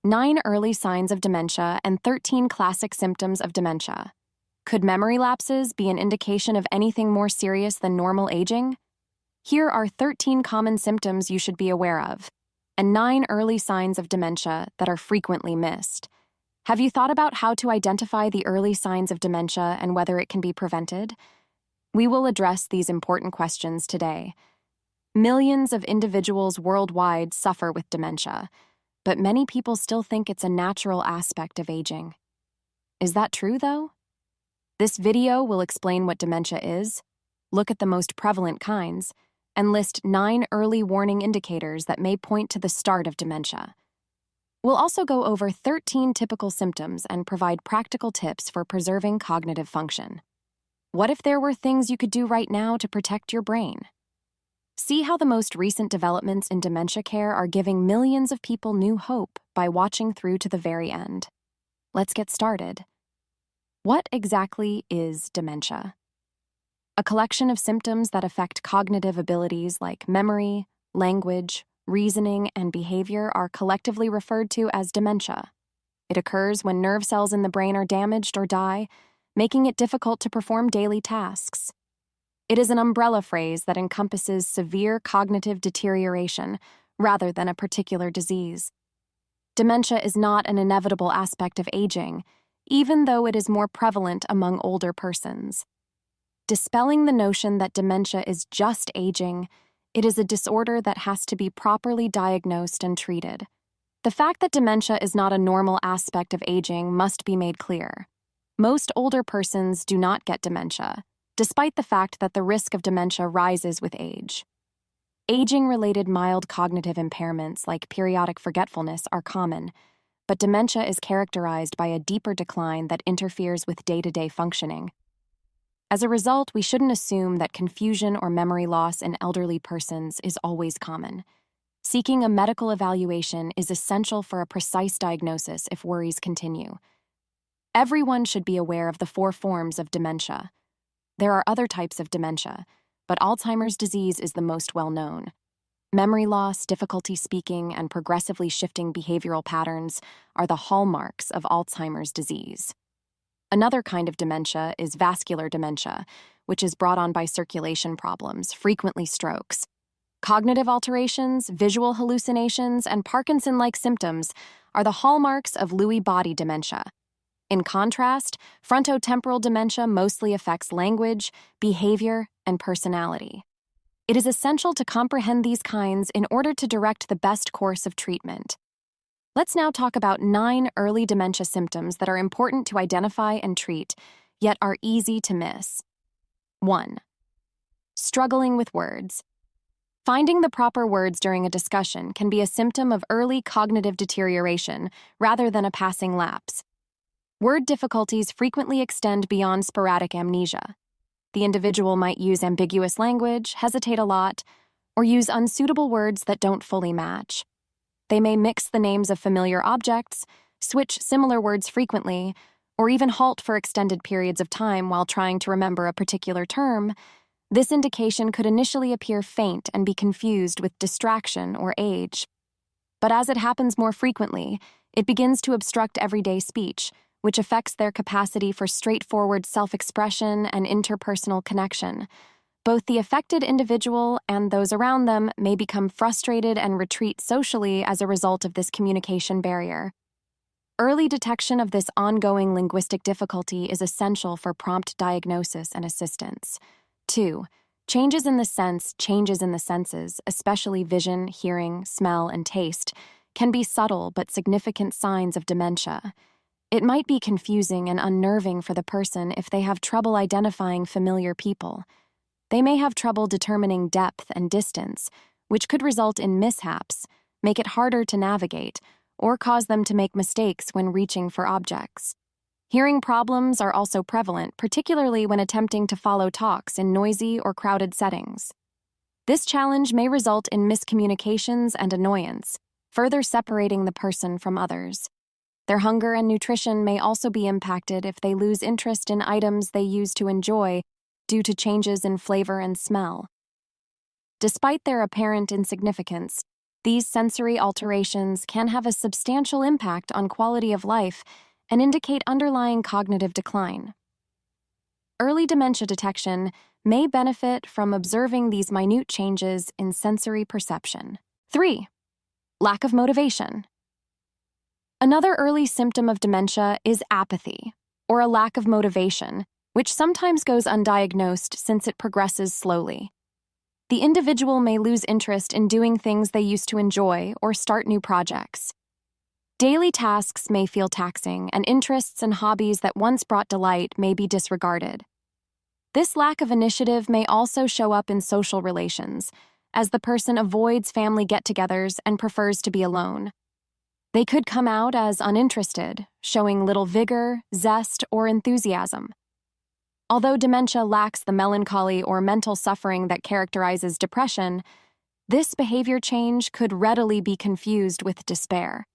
9 early signs of dementia and 13 classic symptoms of dementia. Could memory lapses be an indication of anything more serious than normal aging? Here are 13 common symptoms you should be aware of, and 9 early signs of dementia that are frequently missed. Have you thought about how to identify the early signs of dementia and whether it can be prevented? We will address these important questions today. Millions of individuals worldwide suffer with dementia, but many people still think it's a natural aspect of aging. Is that true, though? This video will explain what dementia is, look at the most prevalent kinds, and list 9 early warning indicators that may point to the start of dementia. We'll also go over 13 typical symptoms and provide practical tips for preserving cognitive function. What if there were things you could do right now to protect your brain? See how the most recent developments in dementia care are giving millions of people new hope by watching through to the very end. Let's get started. What exactly is dementia? A collection of symptoms that affect cognitive abilities like memory, language, reasoning, and behavior are collectively referred to as dementia. It occurs when nerve cells in the brain are damaged or die, making it difficult to perform daily tasks. It is an umbrella phrase that encompasses severe cognitive deterioration rather than a particular disease. Dementia is not an inevitable aspect of aging, even though it is more prevalent among older persons. Dispelling the notion that dementia is just aging, it is a disorder that has to be properly diagnosed and treated. The fact that dementia is not a normal aspect of aging must be made clear. Most older persons do not get dementia, despite the fact that the risk of dementia rises with age. Aging-related mild cognitive impairments like periodic forgetfulness are common, but dementia is characterized by a deeper decline that interferes with day-to-day functioning. As a result, we shouldn't assume that confusion or memory loss in elderly persons is always common. Seeking a medical evaluation is essential for a precise diagnosis if worries continue. Everyone should be aware of the 4 forms of dementia. There are other types of dementia, but Alzheimer's disease is the most well-known. Memory loss, difficulty speaking, and progressively shifting behavioral patterns are the hallmarks of Alzheimer's disease. Another kind of dementia is vascular dementia, which is brought on by circulation problems, frequently strokes. Cognitive alterations, visual hallucinations, and Parkinson-like symptoms are the hallmarks of Lewy body dementia. In contrast, frontotemporal dementia mostly affects language, behavior, and personality. It is essential to comprehend these kinds in order to direct the best course of treatment. Let's now talk about 9 early dementia symptoms that are important to identify and treat, yet are easy to miss. 1. Struggling with words. Finding the proper words during a discussion can be a symptom of early cognitive deterioration rather than a passing lapse. Word difficulties frequently extend beyond sporadic amnesia. The individual might use ambiguous language, hesitate a lot, or use unsuitable words that don't fully match. They may mix the names of familiar objects, switch similar words frequently, or even halt for extended periods of time while trying to remember a particular term. This indication could initially appear faint and be confused with distraction or age. But as it happens more frequently, it begins to obstruct everyday speech, which affects their capacity for straightforward self-expression and interpersonal connection. Both the affected individual and those around them may become frustrated and retreat socially as a result of this communication barrier. Early detection of this ongoing linguistic difficulty is essential for prompt diagnosis and assistance. 2. Changes in the senses, especially vision, hearing, smell, and taste, can be subtle but significant signs of dementia. It might be confusing and unnerving for the person if they have trouble identifying familiar people. They may have trouble determining depth and distance, which could result in mishaps, make it harder to navigate, or cause them to make mistakes when reaching for objects. Hearing problems are also prevalent, particularly when attempting to follow talks in noisy or crowded settings. This challenge may result in miscommunications and annoyance, further separating the person from others. Their hunger and nutrition may also be impacted if they lose interest in items they used to enjoy due to changes in flavor and smell. Despite their apparent insignificance, These sensory alterations can have a substantial impact on quality of life and indicate underlying cognitive decline. Early dementia detection may benefit from observing these minute changes in sensory perception. 3. Lack of motivation. Another early symptom of dementia is apathy, or a lack of motivation, which sometimes goes undiagnosed since it progresses slowly. The individual may lose interest in doing things they used to enjoy or start new projects. Daily tasks may feel taxing, and interests and hobbies that once brought delight may be disregarded. This lack of initiative may also show up in social relations, as the person avoids family get-togethers and prefers to be alone. They could come out as uninterested, showing little vigor, zest, or enthusiasm. Although dementia lacks the melancholy or mental suffering that characterizes depression, this behavior change could readily be confused with despair.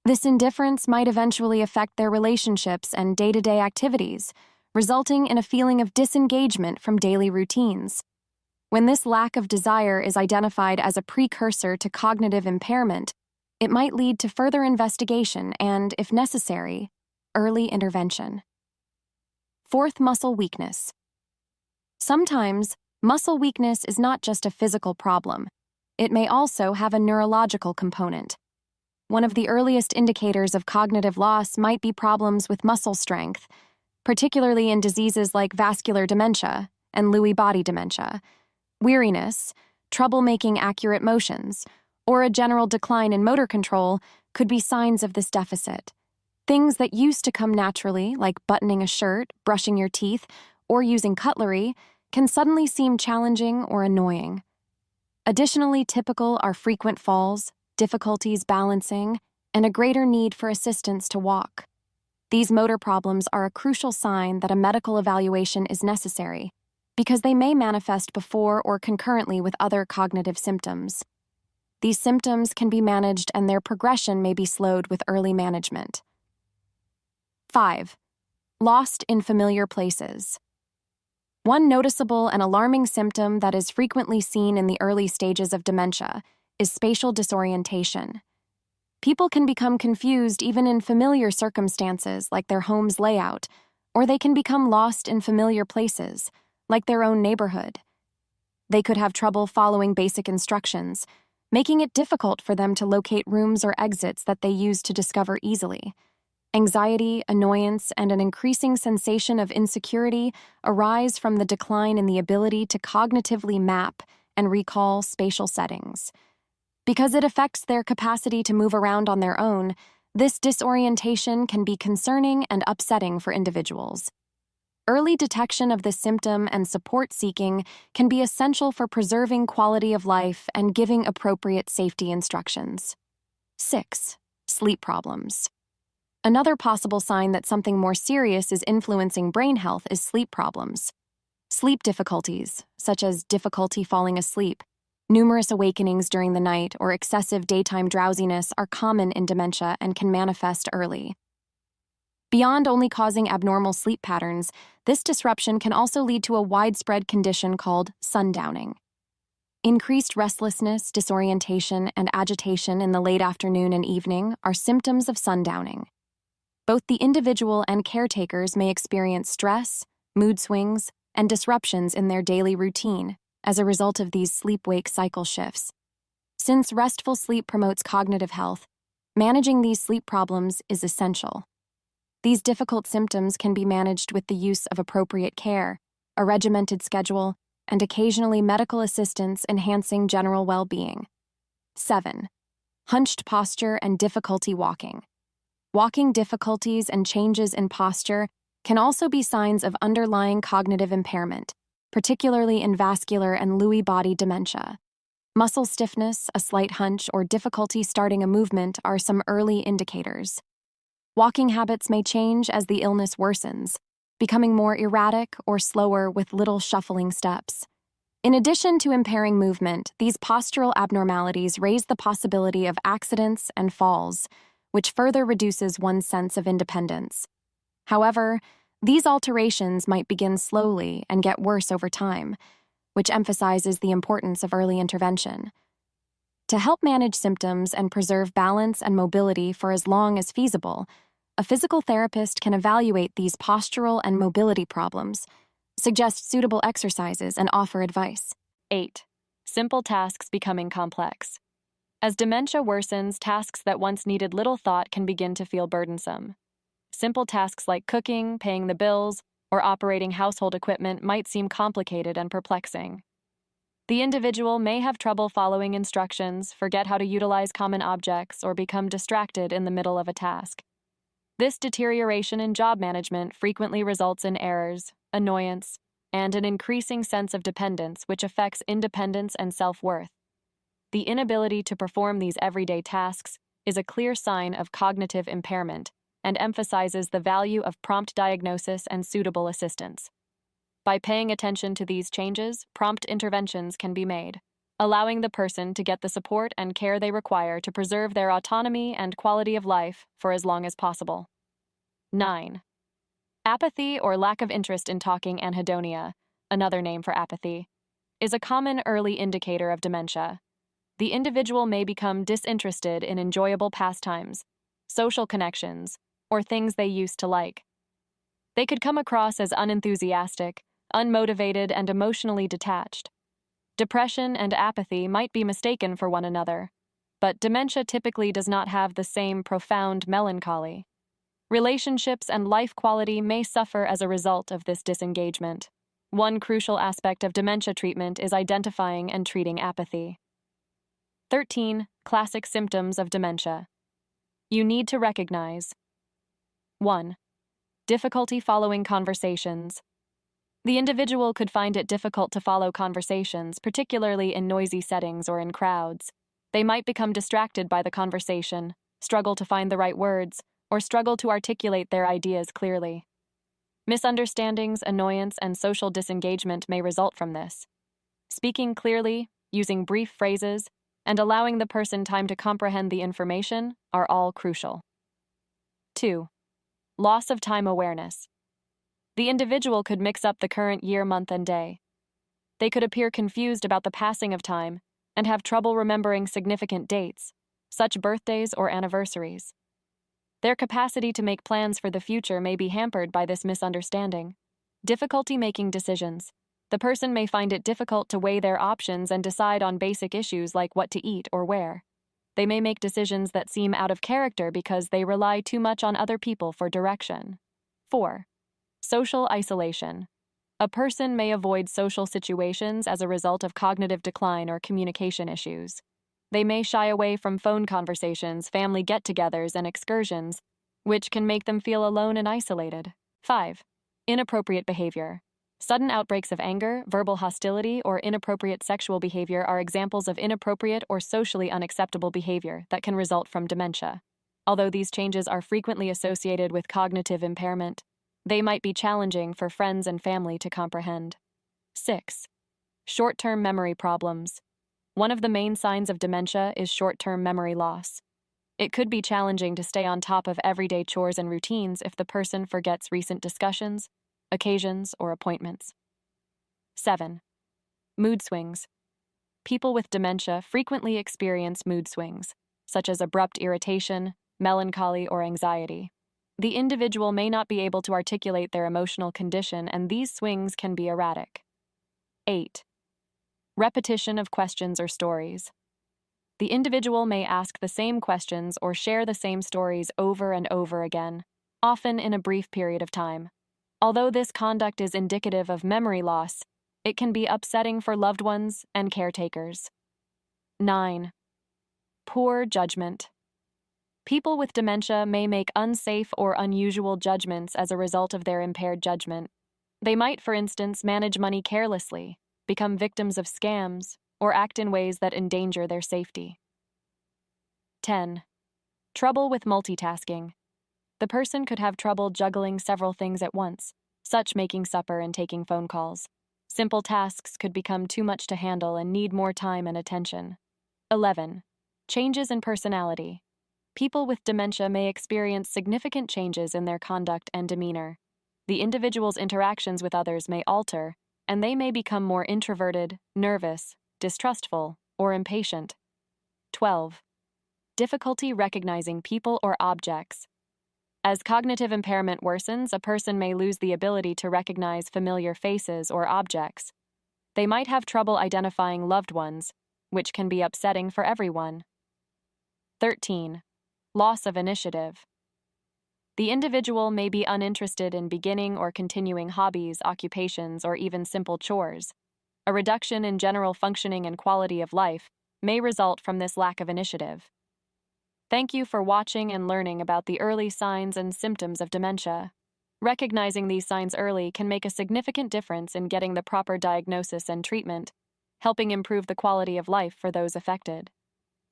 This indifference might eventually affect their relationships and day-to-day activities, resulting in a feeling of disengagement from daily routines. When this lack of desire is identified as a precursor to cognitive impairment, it might lead to further investigation and, if necessary, early intervention. 4th, muscle weakness. Sometimes, muscle weakness is not just a physical problem. It may also have a neurological component. One of the earliest indicators of cognitive loss might be problems with muscle strength, particularly in diseases like vascular dementia and Lewy body dementia. Weariness, trouble making accurate motions, or a general decline in motor control could be signs of this deficit. Things that used to come naturally, like buttoning a shirt, brushing your teeth, or using cutlery, can suddenly seem challenging or annoying. Additionally, typical are frequent falls, difficulties balancing, and a greater need for assistance to walk. These motor problems are a crucial sign that a medical evaluation is necessary, because they may manifest before or concurrently with other cognitive symptoms. These symptoms can be managed and their progression may be slowed with early management. 5. Lost in familiar places. One noticeable and alarming symptom that is frequently seen in the early stages of dementia is spatial disorientation. People can become confused even in familiar circumstances like their home's layout, or they can become lost in familiar places, like their own neighborhood. They could have trouble following basic instructions, making it difficult for them to locate rooms or exits that they use to discover easily. Anxiety, annoyance, and an increasing sensation of insecurity arise from the decline in the ability to cognitively map and recall spatial settings. Because it affects their capacity to move around on their own, this disorientation can be concerning and upsetting for individuals. Early detection of this symptom and support seeking can be essential for preserving quality of life and giving appropriate safety instructions. 6. Sleep problems. Another possible sign that something more serious is influencing brain health is sleep problems. Sleep difficulties, such as difficulty falling asleep, numerous awakenings during the night, or excessive daytime drowsiness are common in dementia and can manifest early. Beyond only causing abnormal sleep patterns, this disruption can also lead to a widespread condition called sundowning. Increased restlessness, disorientation, and agitation in the late afternoon and evening are symptoms of sundowning. Both the individual and caretakers may experience stress, mood swings, and disruptions in their daily routine as a result of these sleep-wake cycle shifts. Since restful sleep promotes cognitive health, managing these sleep problems is essential. These difficult symptoms can be managed with the use of appropriate care, a regimented schedule, and occasionally medical assistance enhancing general well-being. 7. Hunched posture and difficulty walking. Walking difficulties and changes in posture can also be signs of underlying cognitive impairment, particularly in vascular and Lewy body dementia. Muscle stiffness, a slight hunch, or difficulty starting a movement are some early indicators. Walking habits may change as the illness worsens, becoming more erratic or slower with little shuffling steps. In addition to impairing movement, these postural abnormalities raise the possibility of accidents and falls, which further reduces one's sense of independence. However, these alterations might begin slowly and get worse over time, which emphasizes the importance of early intervention. To help manage symptoms and preserve balance and mobility for as long as feasible, a physical therapist can evaluate these postural and mobility problems, suggest suitable exercises, and offer advice. 8. Simple tasks becoming complex. As dementia worsens, tasks that once needed little thought can begin to feel burdensome. Simple tasks like cooking, paying the bills, or operating household equipment might seem complicated and perplexing. The individual may have trouble following instructions, forget how to utilize common objects, or become distracted in the middle of a task. This deterioration in job management frequently results in errors, annoyance, and an increasing sense of dependence, which affects independence and self-worth. The inability to perform these everyday tasks is a clear sign of cognitive impairment and emphasizes the value of prompt diagnosis and suitable assistance. By paying attention to these changes, prompt interventions can be made, allowing the person to get the support and care they require to preserve their autonomy and quality of life for as long as possible. 9. Apathy or lack of interest in talking. Anhedonia, another name for apathy, is a common early indicator of dementia. The individual may become disinterested in enjoyable pastimes, social connections, or things they used to like. They could come across as unenthusiastic, unmotivated, and emotionally detached. Depression and apathy might be mistaken for one another, but dementia typically does not have the same profound melancholy. Relationships and life quality may suffer as a result of this disengagement. One crucial aspect of dementia treatment is identifying and treating apathy. 13. Classic symptoms of dementia. You need to recognize. 1. Difficulty following conversations. The individual could find it difficult to follow conversations, particularly in noisy settings or in crowds. They might become distracted by the conversation, struggle to find the right words, or struggle to articulate their ideas clearly. Misunderstandings, annoyance, and social disengagement may result from this. Speaking clearly, using brief phrases, and allowing the person time to comprehend the information are all crucial. 2. Loss of time awareness. The individual could mix up the current year, month, and day. They could appear confused about the passing of time and have trouble remembering significant dates, such birthdays or anniversaries. Their capacity to make plans for the future may be hampered by this misunderstanding. Difficulty making decisions. The person may find it difficult to weigh their options and decide on basic issues like what to eat or where. They may make decisions that seem out of character because they rely too much on other people for direction. 4. Social isolation. A person may avoid social situations as a result of cognitive decline or communication issues. They may shy away from phone conversations, family get-togethers, and excursions, which can make them feel alone and isolated. 5. Inappropriate behavior. Sudden outbreaks of anger, verbal hostility, or inappropriate sexual behavior are examples of inappropriate or socially unacceptable behavior that can result from dementia. Although these changes are frequently associated with cognitive impairment, they might be challenging for friends and family to comprehend. 6. Short-term memory problems. One of the main signs of dementia is short-term memory loss. It could be challenging to stay on top of everyday chores and routines if the person forgets recent discussions, occasions, or appointments. 7. Mood swings. People with dementia frequently experience mood swings, such as abrupt irritation, melancholy, or anxiety. The individual may not be able to articulate their emotional condition, and these swings can be erratic. 8. Repetition of questions or stories. The individual may ask the same questions or share the same stories over and over again, often in a brief period of time. Although this conduct is indicative of memory loss, it can be upsetting for loved ones and caretakers. 9. Poor judgment. People with dementia may make unsafe or unusual judgments as a result of their impaired judgment. They might, for instance, manage money carelessly, become victims of scams, or act in ways that endanger their safety. 10. Trouble with multitasking. The person could have trouble juggling several things at once, such making supper and taking phone calls. Simple tasks could become too much to handle and need more time and attention. 11. Changes in personality. People with dementia may experience significant changes in their conduct and demeanor. The individual's interactions with others may alter, and they may become more introverted, nervous, distrustful, or impatient. 12. Difficulty recognizing people or objects. As cognitive impairment worsens, a person may lose the ability to recognize familiar faces or objects. They might have trouble identifying loved ones, which can be upsetting for everyone. 13. Loss of initiative. The individual may be uninterested in beginning or continuing hobbies, occupations, or even simple chores. A reduction in general functioning and quality of life may result from this lack of initiative. Thank you for watching and learning about the early signs and symptoms of dementia. Recognizing these signs early can make a significant difference in getting the proper diagnosis and treatment, helping improve the quality of life for those affected.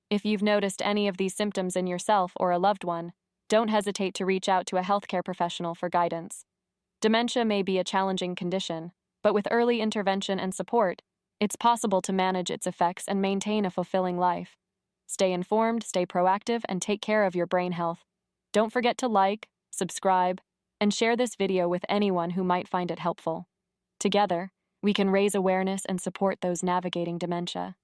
If you've noticed any of these symptoms in yourself or a loved one, don't hesitate to reach out to a healthcare professional for guidance. Dementia may be a challenging condition, but with early intervention and support, it's possible to manage its effects and maintain a fulfilling life. Stay informed, stay proactive, and take care of your brain health. Don't forget to like, subscribe, and share this video with anyone who might find it helpful. Together, we can raise awareness and support those navigating dementia.